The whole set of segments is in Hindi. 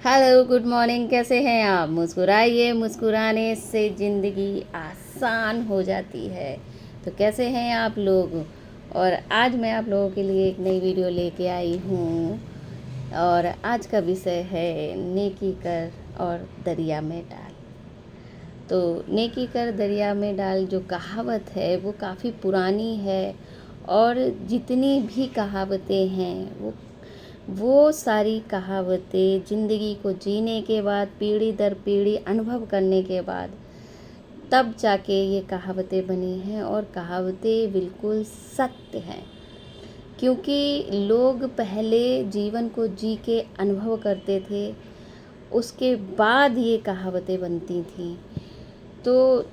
Hello, good morning. कैसे हैं आप? मुस्कुराइए, मुस्कुराने से ज़िंदगी आसान हो जाती है। तो कैसे हैं आप लोग? और आज मैं आप लोगों के लिए एक नई वीडियो लेके आई हूँ और आज का विषय है नेकी कर और दरिया में डाल। तो नेकी कर दरिया में डाल जो कहावत है वो काफ़ी पुरानी है और जितनी भी कहावतें हैं वो सारी कहावतें ज़िंदगी को जीने के बाद, पीढ़ी दर पीढ़ी अनुभव करने के बाद तब जाके ये कहावतें बनी हैं और कहावतें बिल्कुल सत्य हैं। क्योंकि लोग पहले जीवन को जी के अनुभव करते थे, उसके बाद ये कहावतें बनती थीं। तो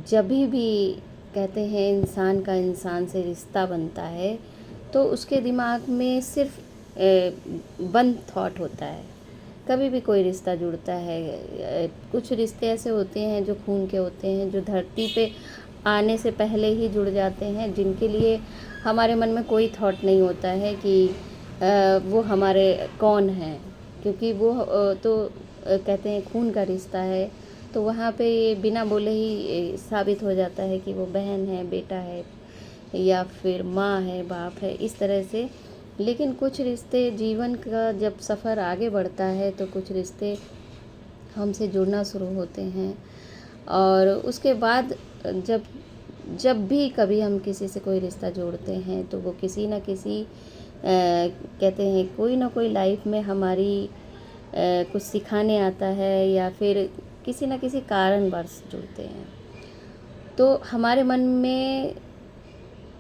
जभी भी कहते हैं इंसान का इंसान से रिश्ता बनता है तो उसके दिमाग में सिर्फ वन थॉट होता है। कभी भी कोई रिश्ता जुड़ता है, कुछ रिश्ते ऐसे होते हैं जो खून के होते हैं, जो धरती पे आने से पहले ही जुड़ जाते हैं, जिनके लिए हमारे मन में कोई थॉट नहीं होता है कि वो हमारे कौन हैं। क्योंकि वो कहते हैं खून का रिश्ता है, तो वहाँ पे ये बिना बोले ही साबित हो जाता है कि वो बहन है, बेटा है या फिर माँ है, बाप है, इस तरह से। लेकिन कुछ रिश्ते, जीवन का जब सफ़र आगे बढ़ता है तो कुछ रिश्ते हमसे जुड़ना शुरू होते हैं और उसके बाद जब जब भी कभी हम किसी से कोई रिश्ता जोड़ते हैं तो वो किसी न किसी कहते हैं कोई ना कोई लाइफ में हमारी कुछ सिखाने आता है या फिर किसी न किसी कारणवश जुड़ते हैं। तो हमारे मन में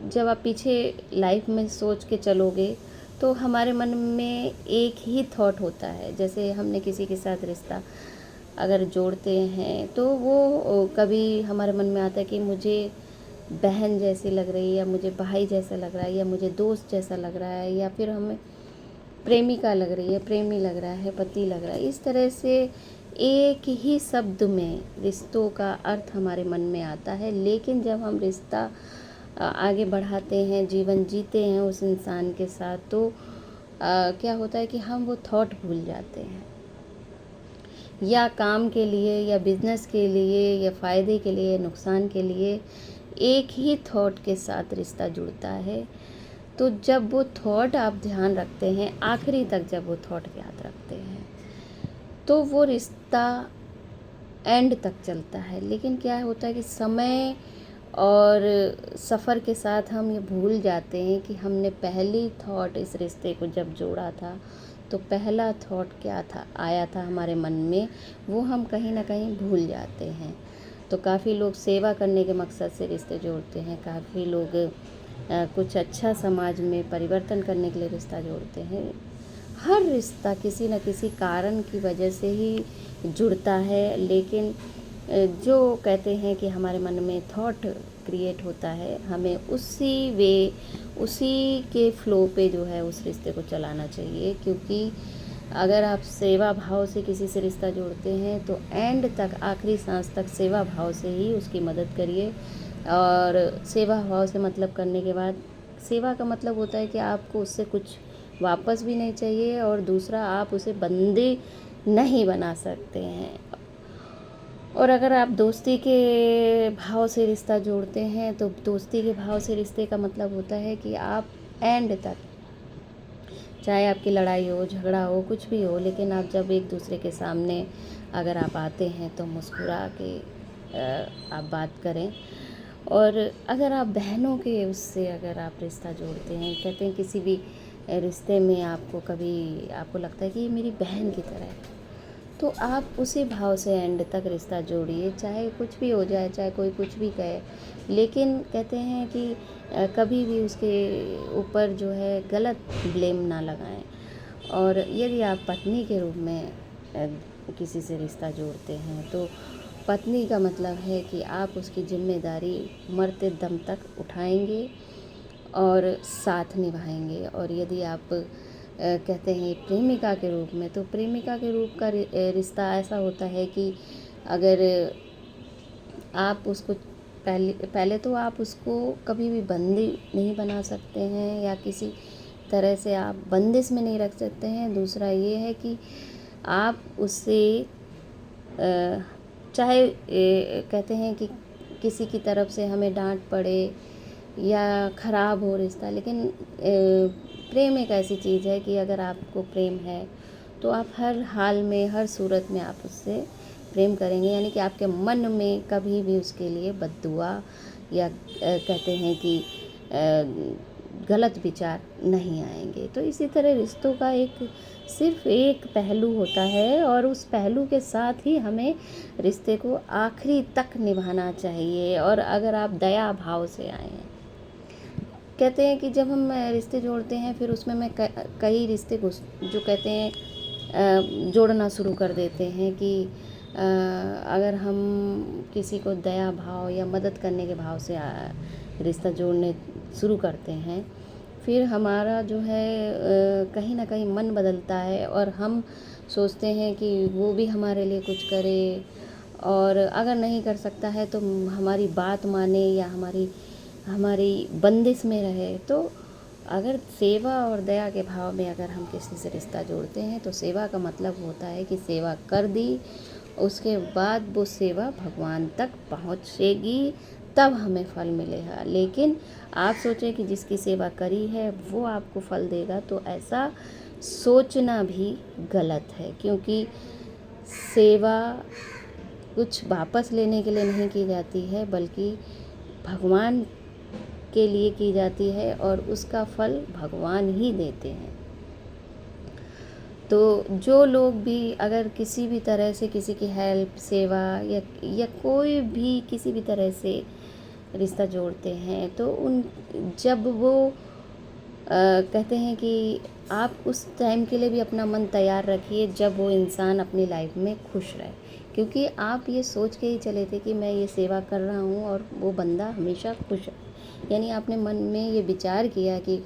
जब आप पीछे लाइफ में सोच के चलोगे तो हमारे मन में एक ही थॉट होता है। जैसे हमने किसी के साथ रिश्ता अगर जोड़ते हैं तो वो कभी हमारे मन में आता है कि मुझे बहन जैसी लग रही है या मुझे भाई जैसा लग रहा है या मुझे दोस्त जैसा लग रहा है या फिर हमें प्रेमिका लग रही है, प्रेमी लग रहा है, पति लग रहा है। इस तरह से एक ही शब्द में रिश्तों का अर्थ हमारे मन में आता है। लेकिन जब हम रिश्ता आगे बढ़ाते हैं, जीवन जीते हैं उस इंसान के साथ, तो क्या होता है कि हम वो थॉट भूल जाते हैं। या काम के लिए या बिजनेस के लिए या फ़ायदे के लिए, नुकसान के लिए एक ही थॉट के साथ रिश्ता जुड़ता है। तो जब वो थॉट आप ध्यान रखते हैं, आखिरी तक जब वो थॉट याद रखते हैं, तो वो रिश्ता एंड तक चलता है। लेकिन क्या होता है कि समय और सफ़र के साथ हम ये भूल जाते हैं कि हमने पहली थॉट इस रिश्ते को जब जोड़ा था तो पहला थॉट क्या था, आया था हमारे मन में, वो हम कहीं ना कहीं भूल जाते हैं। तो काफ़ी लोग सेवा करने के मकसद से रिश्ते जोड़ते हैं, काफ़ी लोग कुछ अच्छा समाज में परिवर्तन करने के लिए रिश्ता जोड़ते हैं। हर रिश्ता किसी न किसी कारण की वजह से ही जुड़ता है। लेकिन जो कहते हैं कि हमारे मन में थॉट क्रिएट होता है, हमें उसी के फ्लो पे जो है उस रिश्ते को चलाना चाहिए। क्योंकि अगर आप सेवा भाव से किसी से रिश्ता जोड़ते हैं तो एंड तक, आखिरी सांस तक सेवा भाव से ही उसकी मदद करिए। और सेवा भाव से मतलब करने के बाद, सेवा का मतलब होता है कि आपको उससे कुछ वापस भी नहीं चाहिए और दूसरा आप उसे बंदी नहीं बना सकते हैं। और अगर आप दोस्ती के भाव से रिश्ता जोड़ते हैं तो दोस्ती के भाव से रिश्ते का मतलब होता है कि आप एंड तक, चाहे आपकी लड़ाई हो, झगड़ा हो, कुछ भी हो, लेकिन आप जब एक दूसरे के सामने अगर आप आते हैं तो मुस्कुरा के आप बात करें। और अगर आप बहनों के उससे अगर आप रिश्ता जोड़ते हैं, कहते हैं किसी भी रिश्ते में आपको कभी आपको लगता है कि ये मेरी बहन की तरह है, तो आप उसी भाव से एंड तक रिश्ता जोड़िए, चाहे कुछ भी हो जाए, चाहे कोई कुछ भी कहे। लेकिन कहते हैं कि कभी भी उसके ऊपर जो है गलत ब्लेम ना लगाएं। और यदि आप पत्नी के रूप में किसी से रिश्ता जोड़ते हैं तो पत्नी का मतलब है कि आप उसकी जिम्मेदारी मरते दम तक उठाएंगे और साथ निभाएंगे। और यदि आप कहते हैं प्रेमिका के रूप में, तो प्रेमिका के रूप का रिश्ता ऐसा होता है कि अगर आप उसको पहले पहले तो आप उसको कभी भी बंदी नहीं बना सकते हैं या किसी तरह से आप बंदिश में नहीं रख सकते हैं। दूसरा ये है कि आप उससे चाहे कहते हैं कि किसी की तरफ से हमें डांट पड़े या ख़राब हो रिश्ता, लेकिन प्रेम एक ऐसी चीज़ है कि अगर आपको प्रेम है तो आप हर हाल में, हर सूरत में आप उससे प्रेम करेंगे। यानी कि आपके मन में कभी भी उसके लिए बद्दुआ या कहते हैं कि गलत विचार नहीं आएंगे। तो इसी तरह रिश्तों का सिर्फ एक पहलू होता है और उस पहलू के साथ ही हमें रिश्ते को आखिरी तक निभाना चाहिए। और अगर आप दया भाव से आए हैं, कहते हैं कि जब हम रिश्ते जोड़ते हैं फिर उसमें मैं कई रिश्ते जो कहते हैं जोड़ना शुरू कर देते हैं कि अगर हम किसी को दया भाव या मदद करने के भाव से रिश्ता जोड़ने शुरू करते हैं, फिर हमारा जो है कहीं ना कहीं मन बदलता है और हम सोचते हैं कि वो भी हमारे लिए कुछ करे, और अगर नहीं कर सकता है तो हमारी बात माने या हमारी बंदिश में रहे। तो अगर सेवा और दया के भाव में अगर हम किसी से रिश्ता जोड़ते हैं तो सेवा का मतलब होता है कि सेवा कर दी, उसके बाद वो सेवा भगवान तक पहुँचेगी, तब हमें फल मिलेगा। लेकिन आप सोचें कि जिसकी सेवा करी है वो आपको फल देगा, तो ऐसा सोचना भी गलत है, क्योंकि सेवा कुछ वापस लेने के लिए नहीं की जाती है, बल्कि भगवान के लिए की जाती है और उसका फल भगवान ही देते हैं। तो जो लोग भी अगर किसी भी तरह से किसी की हेल्प, सेवा या कोई भी किसी भी तरह से रिश्ता जोड़ते हैं, तो जब वो कहते हैं कि आप उस टाइम के लिए भी अपना मन तैयार रखिए जब वो इंसान अपनी लाइफ में खुश रहे, क्योंकि आप ये सोच के ही चले थे कि मैं ये सेवा कर रहा हूँ और वो बंदा हमेशा खुश है। यानी आपने मन में ये विचार किया कि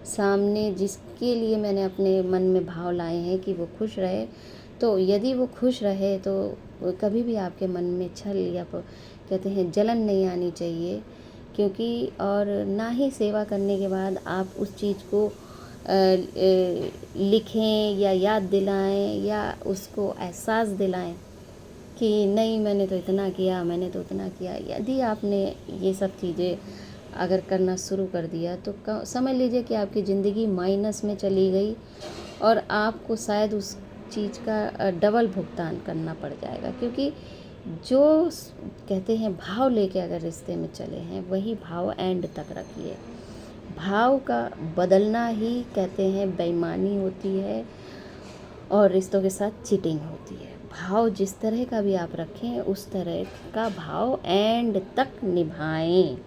सामने जिसके लिए मैंने अपने मन में भाव लाए हैं कि वो खुश रहे, तो यदि वो खुश रहे तो कभी भी आपके मन में छल या कहते हैं जलन नहीं आनी चाहिए, क्योंकि और ना ही सेवा करने के बाद आप उस चीज़ को लिखें या याद दिलाएं या उसको एहसास दिलाएं कि नहीं मैंने तो इतना किया, मैंने तो उतना किया। यदि आपने ये सब चीज़ें अगर करना शुरू कर दिया तो समझ लीजिए कि आपकी ज़िंदगी माइनस में चली गई और आपको शायद उस चीज़ का डबल भुगतान करना पड़ जाएगा, क्योंकि जो कहते हैं भाव लेके अगर रिश्ते में चले हैं वही भाव एंड तक रखिए। भाव का बदलना ही कहते हैं बेईमानी होती है और रिश्तों के साथ चीटिंग होती है। भाव जिस तरह का भी आप रखें उस तरह का भाव एंड तक निभाएं।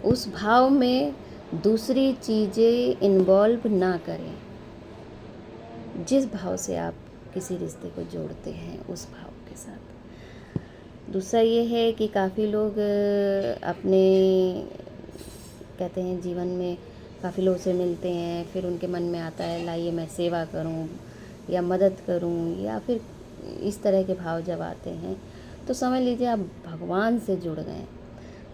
उस भाव में दूसरी चीज़ें इन्वॉल्व ना करें। जिस भाव से आप किसी रिश्ते को जोड़ते हैं उस भाव के साथ। दूसरा ये है कि काफ़ी लोग अपने कहते हैं जीवन में काफ़ी लोगों से मिलते हैं, फिर उनके मन में आता है लाइए मैं सेवा करूं या मदद करूं, या फिर इस तरह के भाव जब आते हैं तो समझ लीजिए आप भगवान से जुड़ गए।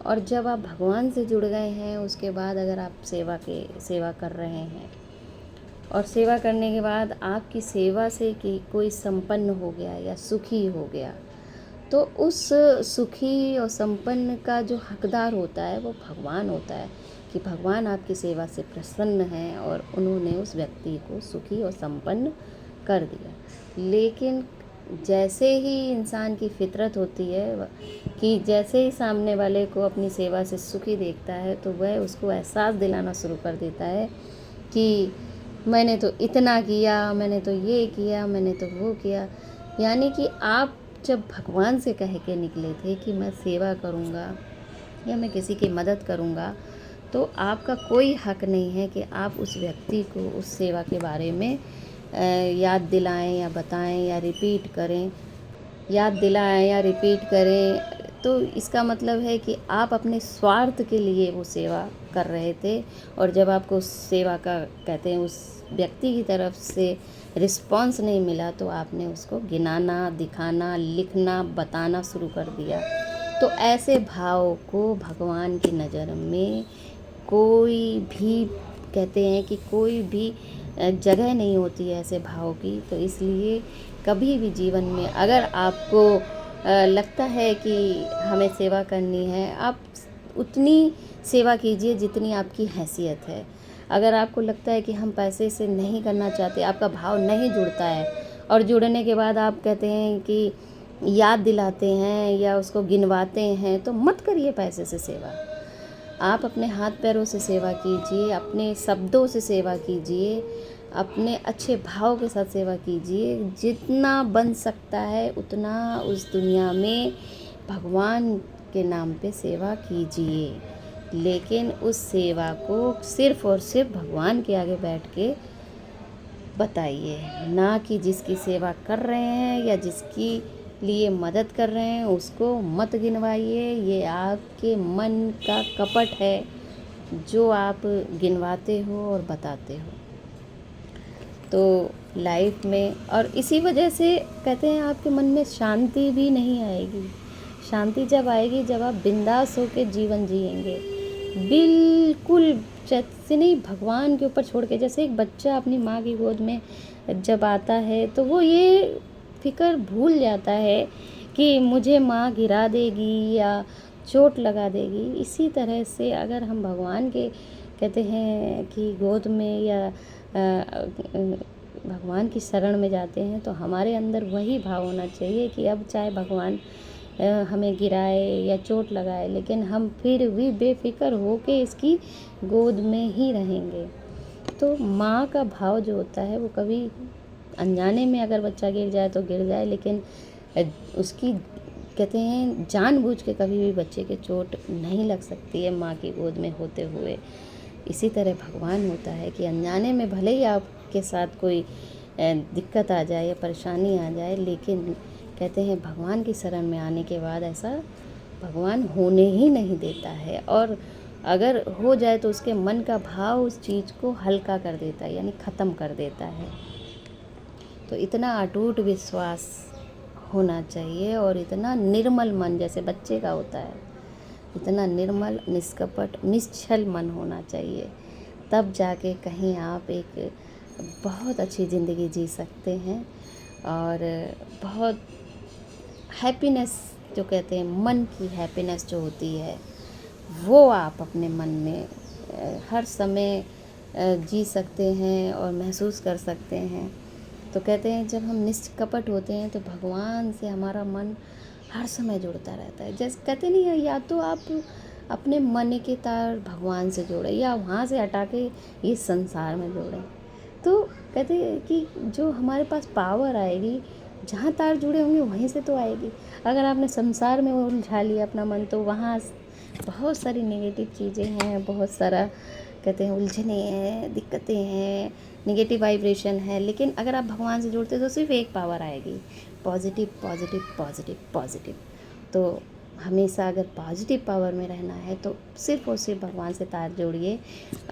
और जब आप भगवान से जुड़ गए हैं उसके बाद अगर आप सेवा कर रहे हैं और सेवा करने के बाद आपकी सेवा से कि कोई संपन्न हो गया या सुखी हो गया, तो उस सुखी और संपन्न का जो हकदार होता है वो भगवान होता है, कि भगवान आपकी सेवा से प्रसन्न हैं और उन्होंने उस व्यक्ति को सुखी और संपन्न कर दिया। लेकिन जैसे ही इंसान की फितरत होती है कि जैसे ही सामने वाले को अपनी सेवा से सुखी देखता है तो वह उसको एहसास दिलाना शुरू कर देता है कि मैंने तो इतना किया, मैंने तो ये किया, मैंने तो वो किया। यानी कि आप जब भगवान से कह के निकले थे कि मैं सेवा करूँगा या मैं किसी की मदद करूँगा, तो आपका कोई हक नहीं है कि आप उस व्यक्ति को उस सेवा के बारे में याद दिलाएं या बताएं या रिपीट करें, तो इसका मतलब है कि आप अपने स्वार्थ के लिए वो सेवा कर रहे थे। और जब आपको उस सेवा का कहते हैं उस व्यक्ति की तरफ से रिस्पॉन्स नहीं मिला तो आपने उसको गिनाना, दिखाना, लिखना, बताना शुरू कर दिया। तो ऐसे भाव को भगवान की नज़र में कोई भी कहते हैं कि कोई भी जगह नहीं होती है ऐसे भाव की। तो इसलिए कभी भी जीवन में अगर आपको लगता है कि हमें सेवा करनी है, आप उतनी सेवा कीजिए जितनी आपकी हैसियत है। अगर आपको लगता है कि हम पैसे से नहीं करना चाहते, आपका भाव नहीं जुड़ता है और जुड़ने के बाद आप कहते हैं कि याद दिलाते हैं या उसको गिनवाते हैं, तो मत करिए पैसे से सेवा। आप अपने हाथ पैरों से सेवा कीजिए, अपने शब्दों से सेवा कीजिए, अपने अच्छे भाव के साथ सेवा कीजिए। जितना बन सकता है उतना उस दुनिया में भगवान के नाम पे सेवा कीजिए, लेकिन उस सेवा को सिर्फ़ और सिर्फ भगवान के आगे बैठ के बताइए, ना कि जिसकी सेवा कर रहे हैं या जिसकी लिए मदद कर रहे हैं उसको मत गिनवाइए। ये आपके मन का कपट है जो आप गिनवाते हो और बताते हो। तो लाइफ में और इसी वजह से कहते हैं आपके मन में शांति भी नहीं आएगी। शांति जब आएगी जब आप बिंदास होकर जीवन जिएंगे, बिल्कुल जैसे नहीं भगवान के ऊपर छोड़ के। जैसे एक बच्चा अपनी माँ की गोद में जब आता है तो वो ये फिक्र भूल जाता है कि मुझे माँ गिरा देगी या चोट लगा देगी। इसी तरह से अगर हम भगवान के कहते हैं कि गोद में या भगवान की शरण में जाते हैं तो हमारे अंदर वही भाव होना चाहिए कि अब चाहे भगवान हमें गिराए या चोट लगाए, लेकिन हम फिर भी बेफिक्र हो के इसकी गोद में ही रहेंगे। तो माँ का भाव जो होता है वो कभी अनजाने में अगर बच्चा गिर जाए तो गिर जाए, लेकिन उसकी कहते हैं जानबूझ के कभी भी बच्चे के चोट नहीं लग सकती है माँ की गोद में होते हुए। इसी तरह भगवान होता है कि अनजाने में भले ही आपके साथ कोई दिक्कत आ जाए या परेशानी आ जाए, लेकिन कहते हैं भगवान की शरण में आने के बाद ऐसा भगवान होने ही नहीं देता है, और अगर हो जाए तो उसके मन का भाव उस चीज़ को हल्का कर देता है, यानी ख़त्म कर देता है। तो इतना अटूट विश्वास होना चाहिए और इतना निर्मल मन जैसे बच्चे का होता है, इतना निर्मल निष्कपट निश्चल मन होना चाहिए। तब जाके कहीं आप एक बहुत अच्छी ज़िंदगी जी सकते हैं और बहुत हैप्पीनेस जो कहते हैं मन की हैप्पीनेस जो होती है वो आप अपने मन में हर समय जी सकते हैं और महसूस कर सकते हैं। तो कहते हैं जब हम निष्कपट होते हैं तो भगवान से हमारा मन हर समय जुड़ता रहता है। जैसे कहते नहीं है, या तो आप अपने मन के तार भगवान से जोड़ें या वहाँ से हटा के ये संसार में जोड़ें। तो कहते हैं कि जो हमारे पास पावर आएगी, जहाँ तार जुड़े होंगे वहीं से तो आएगी। अगर आपने संसार में उलझा लिया अपना मन तो वहाँ बहुत सारी नेगेटिव चीज़ें हैं, बहुत सारा कहते हैं उलझने हैं, दिक्कतें हैं, नेगेटिव वाइब्रेशन है। लेकिन अगर आप भगवान से जुड़ते तो सिर्फ एक पावर आएगी, पॉजिटिव पॉजिटिव पॉजिटिव पॉजिटिव। तो हमेशा अगर पॉजिटिव पावर में रहना है तो सिर्फ और सिर्फ भगवान से तार जोड़िए।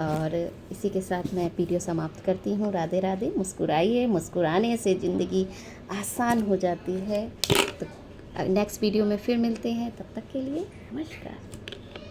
और इसी के साथ मैं वीडियो समाप्त करती हूँ। राधे राधे। मुस्कुराइए, मुस्कुराने से ज़िंदगी आसान हो जाती है। तो नेक्स्ट वीडियो में फिर मिलते हैं, तब तक के लिए नमस्कार।